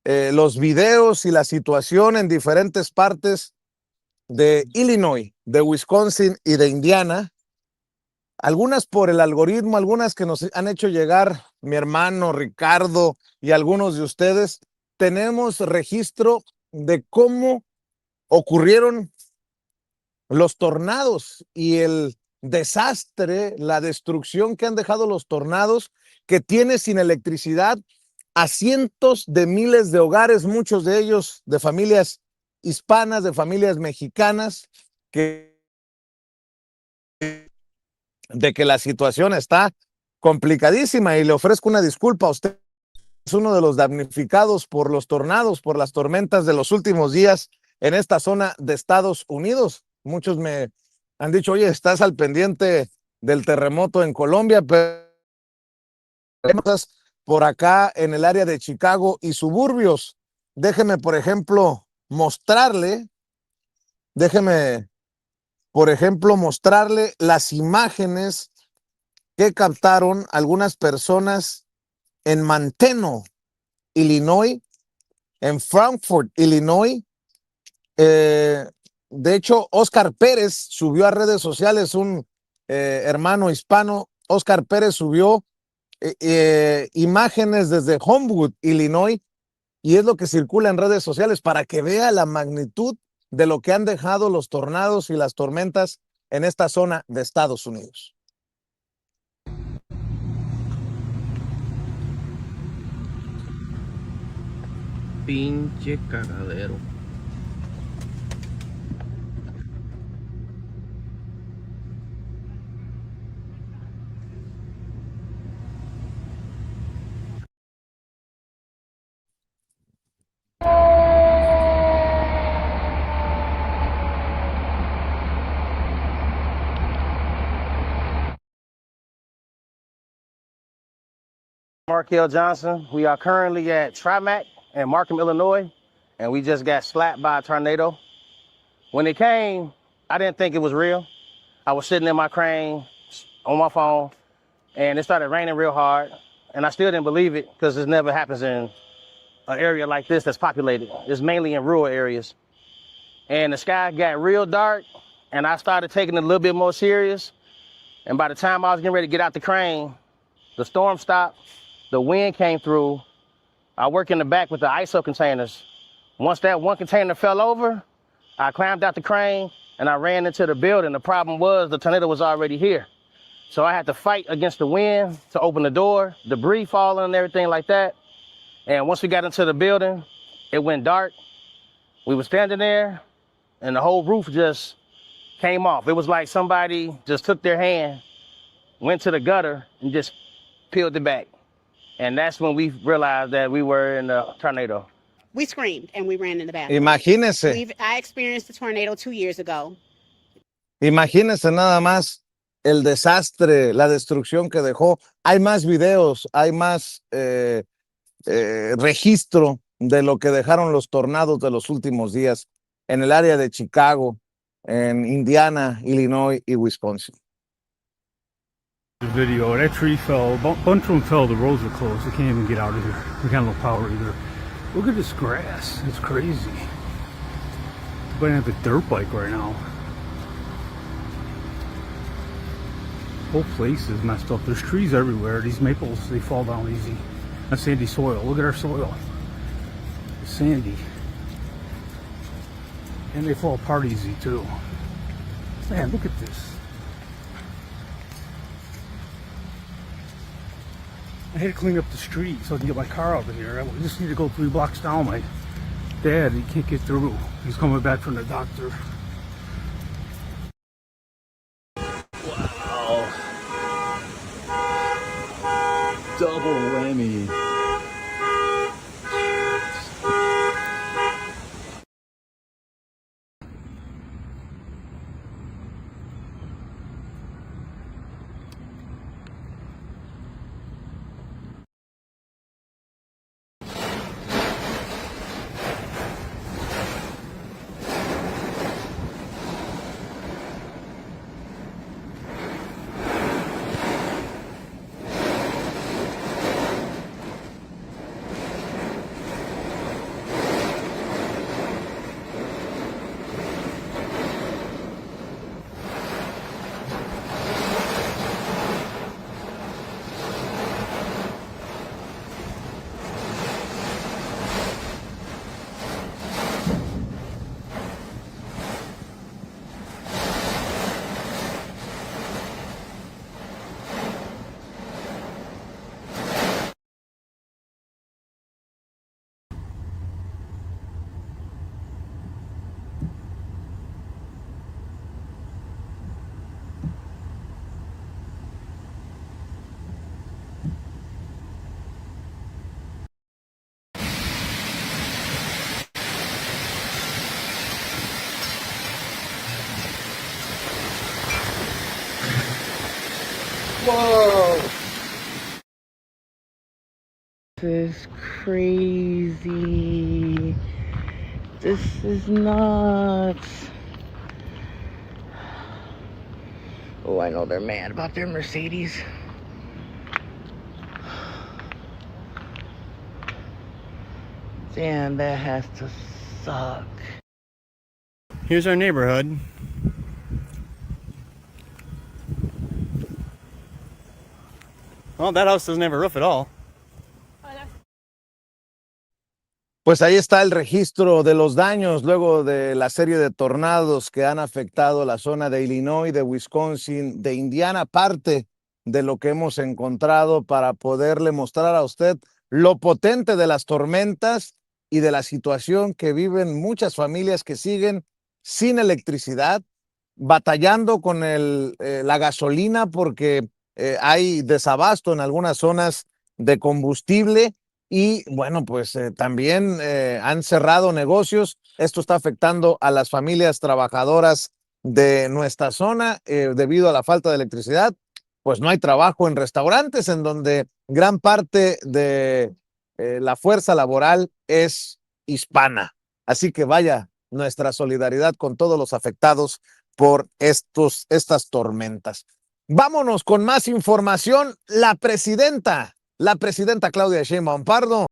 los videos y la situación en diferentes partes de Illinois, de Wisconsin y de Indiana. Algunas por el algoritmo, algunas que nos han hecho llegar mi hermano Ricardo y algunos de ustedes. Tenemos registro de cómo ocurrieron los tornados y el desastre, la destrucción que han dejado los tornados, que tiene sin electricidad a cientos de miles de hogares, muchos de ellos de familias hispanas, de familias mexicanas, de que la situación está complicadísima, y le ofrezco una disculpa a usted. Es uno de los damnificados por los tornados, por las tormentas de los últimos días en esta zona de Estados Unidos. Muchos me han dicho, oye, estás al pendiente del terremoto en Colombia, pero por acá en el área de Chicago y suburbios. Déjeme, por ejemplo, mostrarle las imágenes que captaron algunas personas en Manteno, Illinois, en Frankfort, Illinois. De hecho, Oscar Pérez subió a redes sociales, un hermano hispano, Oscar Pérez subió imágenes desde Homewood, Illinois, y es lo que circula en redes sociales para que vea la magnitud de lo que han dejado los tornados y las tormentas en esta zona de Estados Unidos. Pinche cagadero. Markel Johnson. We are currently at Trimac in Markham, Illinois, and we just got slapped by a tornado. When it came, I didn't think it was real. I was sitting in my crane on my phone, and it started raining real hard, and I still didn't believe it because this never happens in an area like this that's populated. It's mainly in rural areas. And the sky got real dark, and I started taking it a little bit more serious. And by the time I was getting ready to get out the crane, the storm stopped. The wind came through. I work in the back with the ISO containers. Once that one container fell over, I climbed out the crane and I ran into the building. The problem was the tornado was already here. So I had to fight against the wind to open the door, debris falling and everything like that. And once we got into the building, it went dark. We were standing there and the whole roof just came off. It was like somebody just took their hand, went to the gutter and just peeled it back. And that's when we realized that we were in a tornado. We screamed and we ran in the bathroom. Imagínese. I experienced a tornado 2 years ago. Imagínese nada más el desastre, la destrucción que dejó. Hay más videos, hay más registro de lo que dejaron los tornados de los últimos días en el área de Chicago, en Indiana, Illinois y Wisconsin. The video, that tree fell, a bunch of them fell, the roads were closed, they can't even get out of here. We got no power either. Look at this grass, it's crazy. But I have a dirt bike right now. Whole place is messed up. There's trees everywhere. These maples, they fall down easy. That's sandy soil. Look at our soil. It's sandy. And they fall apart easy too. Man, look at this. I had to clean up the street so I can get my car out of here. I just need to go 3 blocks down. My dad, he can't get through. He's coming back from the doctor. Wow. Double whammy. Whoa. This is crazy. This is nuts. Oh, I know they're mad about their Mercedes. Damn, that has to suck. Here's our neighborhood. Well, that house doesn't have a roof at all. Pues ahí está el registro de los daños luego de la serie de tornados que han afectado la zona de Illinois, de Wisconsin, de Indiana, parte de lo que hemos encontrado para poderle mostrar a usted lo potente de las tormentas y de la situación que viven muchas familias que siguen sin electricidad, batallando con la gasolina porque hay desabasto en algunas zonas de combustible. Y bueno, pues también han cerrado negocios. Esto está afectando a las familias trabajadoras de nuestra zona debido a la falta de electricidad. Pues no hay trabajo en restaurantes en donde gran parte de la fuerza laboral es hispana. Así que vaya nuestra solidaridad con todos los afectados por estas tormentas. Vámonos con más información. La presidenta Claudia Sheinbaum Pardo